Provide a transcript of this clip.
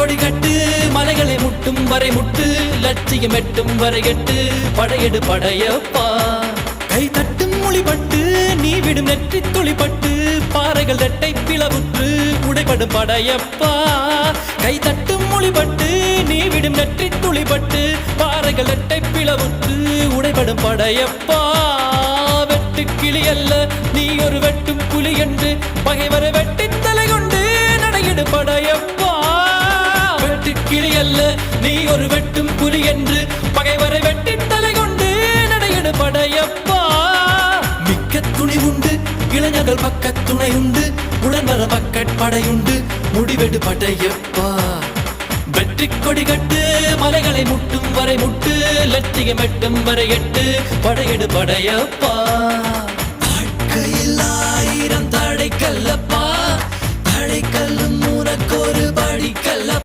கொடி கட்டு மலைகளை முட்டும் வரை முட்டு லட்சியம் எட்டும் வரை எட்டு படையெடு படையப்பா கை தட்டும் மொழிபட்டு நீ விடும் நெற்றி துளிப்பட்டு பாறைகள் ரெட்டை பிளவுற்று உடைபடும் படையப்பா கை தட்டும் மொழிபட்டு நீ விடும் நெற்றி துளிப்பட்டு பாறைகள் ரெட்டை பிளவுற்று உடைபடும் படையப்பா வெட்டு கிளி அல்ல நீ ஒரு வெட்டும் புலி என்று பகைவரை வெட்டி தலை கொண்டு நடையிடு படையப்பா வெட்டு கிளி அல்ல நீ ஒரு வெட்டும் புலி என்று பகைவரை வெட்டி தலை கொண்டு நடையிடு படையப்பா மிக்க துணி உண்டு இளைஞர்கள் பக்க துணை உண்டு உடன்வர பக்கட் படையுண்டு முடிவெடு படையப்பா வெற்றி கொடி கட்டு மலைகளை முட்டும் வரை முட்டு லட்சியம் எட்டும் வரை எட்டு படையெடு படையப்பா